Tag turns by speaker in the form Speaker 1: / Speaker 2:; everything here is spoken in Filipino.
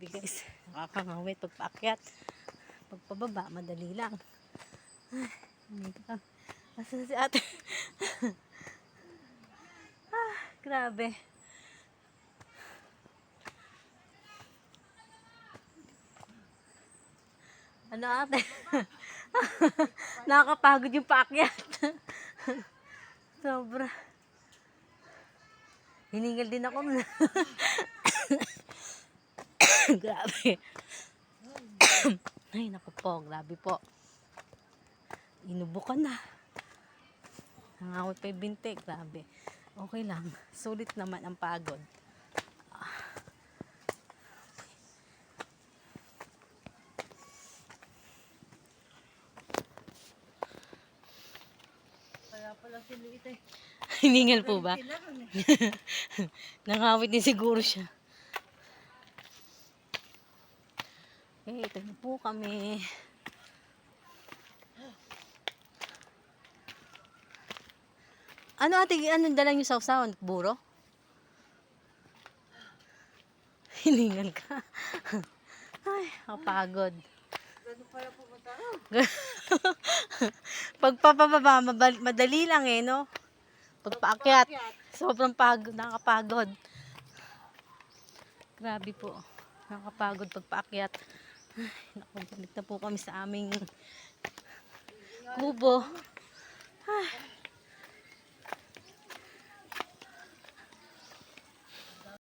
Speaker 1: Grabe guys, nakakangawit pagpaakyat. Pagpababa, madali lang. Dito ka. Asan si ate? Grabe. Ano ate? Nakakapagod yung paakyat. Sobra. Hiningal din ako. Grabe. Ay, naku po. Grabe po. Inubo ka na. Nangawit pa yung binte. Grabe. Okay lang. Sulit naman ang pagod. Kaya pala si Liit eh. Hiningal po ba? Nangawit din siguro siya. Okay, ito na po kami. Ano ate, anong dala niyo sausawan? Buro? Hiningal ka. Ay, kapagod. Gano'n pala pumunta. Pagpapababa, madali lang eh, no? Pagpaakyat, sobrang pagod, nakakapagod. Grabe po, nakakapagod pagpaakyat. Ay, naku, balik na po kami sa aming kubo. Ay.